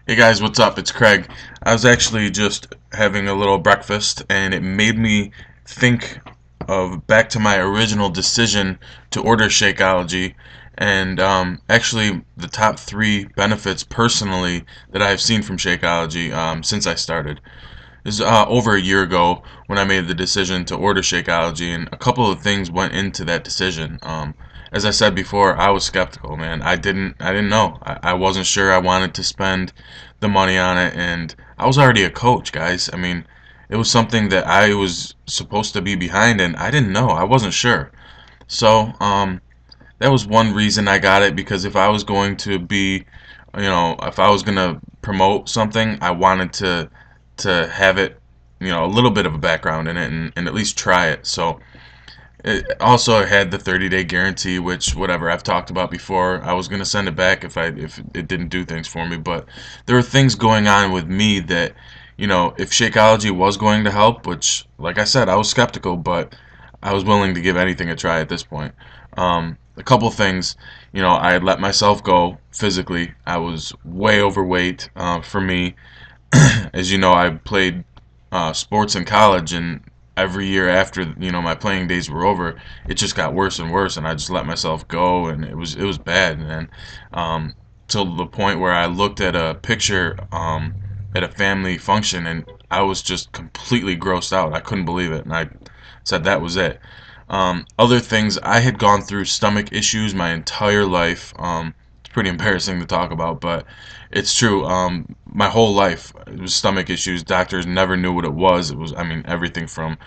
Hey guys, what's up? It's Craig. I was actually just having a little breakfast and it made me think of back to my original decision to order Shakeology and actually the top three benefits personally that I have seen from Shakeology since I started. This is over a year ago when I made the decision to order Shakeology, and a couple of things went into that decision. As I said before, I was skeptical, man. I didn't know. I wasn't sure I wanted to spend the money on it, and I was already a coach, guys. I mean, it was something that I was supposed to be behind, and I didn't know. I wasn't sure. So, that was one reason I got it, because if I was going to be, if I was going to promote something, I wanted to have it, a little bit of a background in it, and at least try it. So it also had the 30-day guarantee, which whatever I've talked about before. I was gonna send it back if it didn't do things for me, but there were things going on with me that, if Shakeology was going to help, which like I said, I was skeptical, but I was willing to give anything a try at this point. A couple things, I had let myself go physically. I was way overweight for me. As you know, I played sports in college, and every year after my playing days were over, it just got worse and worse, and I just let myself go, and it was bad, man. Till the point where I looked at a picture at a family function, and I was just completely grossed out. I couldn't believe it, and I said that was it. Other things, I had gone through stomach issues my entire life. It's pretty embarrassing to talk about, but it's true. My whole life it was stomach issues. Doctors never knew what it was. It was, I mean, everything from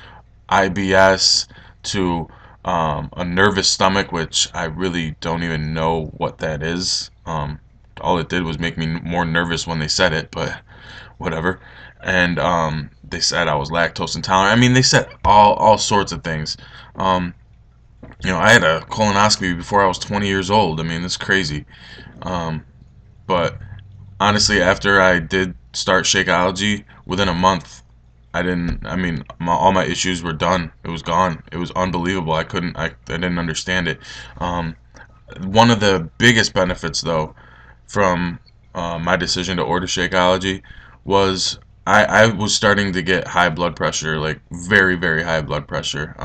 IBS to a nervous stomach, which I really don't even know what that is. All it did was make me more nervous when they said it, but whatever. And they said I was lactose intolerant. I mean, they said all sorts of things. Um, I had a colonoscopy before I was 20 years old. I mean, that's crazy. Um, but honestly, after I did start Shakeology, within a month, I didn't. I mean, all my issues were done. It was gone. It was unbelievable. I didn't understand it. Um, One of the biggest benefits, though, from my decision to order Shakeology was I was starting to get high blood pressure, like very, very high blood pressure.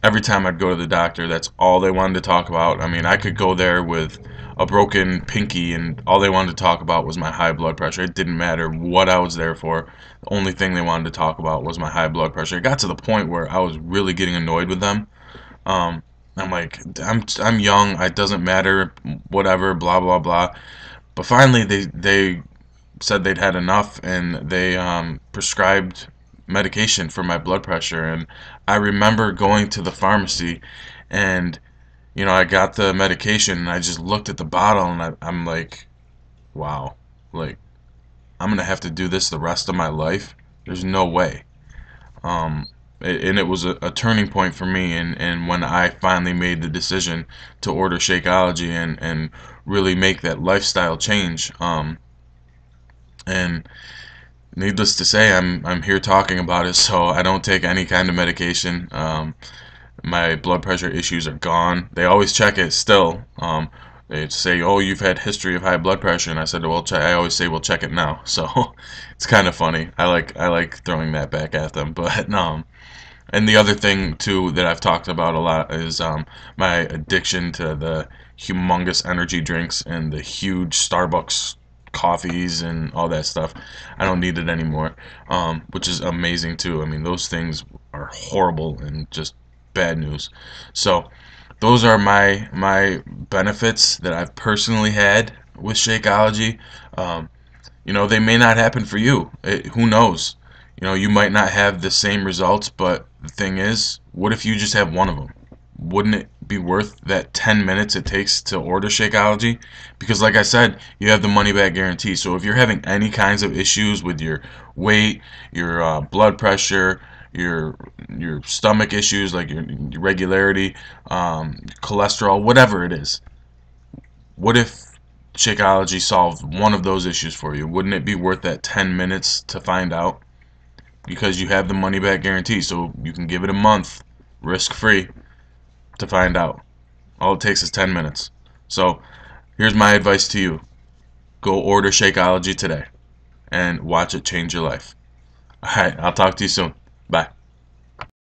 Every time I'd go to the doctor, that's all they wanted to talk about. I mean, I could go there with a broken pinky, and all they wanted to talk about was my high blood pressure. It didn't matter what I was there for. The only thing they wanted to talk about was my high blood pressure. It got to the point where I was really getting annoyed with them. Um, I'm like, I'm young. It doesn't matter. Whatever. Blah blah blah. But finally, they said they'd had enough, and they prescribed medication for my blood pressure. And I remember going to the pharmacy, and I got the medication, and I just looked at the bottle, and I'm like, wow, like I'm gonna have to do this the rest of my life. There's no way. Um, and it was a turning point for me, and when I finally made the decision to order Shakeology and really make that lifestyle change. And needless to say, I'm here talking about it, so I don't take any kind of medication. My blood pressure issues are gone. They always check it still. They say, "Oh, you've had history of high blood pressure," and I said, "Well, I always say, well, check it now." So it's kind of funny. I like throwing that back at them, but and the other thing too that I've talked about a lot is my addiction to the humongous energy drinks and the huge Starbucks coffees and all that stuff. I don't need it anymore, which is amazing too. I mean, those things are horrible and just bad news. So those are my benefits that I've personally had with Shakeology. Um, they may not happen for you. Who knows? You might not have the same results, but the thing is, what if you just have one of them? Wouldn't it be worth that 10 minutes it takes to order Shakeology? Because like I said, you have the money back guarantee. So if you're having any kinds of issues with your weight, your blood pressure, your stomach issues like your regularity, cholesterol, whatever it is, what if Shakeology solved one of those issues for you? Wouldn't it be worth that 10 minutes to find out? Because you have the money back guarantee, so you can give it a month risk free to find out. All it takes is 10 minutes. So here's my advice to you. go order Shakeology today and watch it change your life. Alright, I'll talk to you soon. Bye.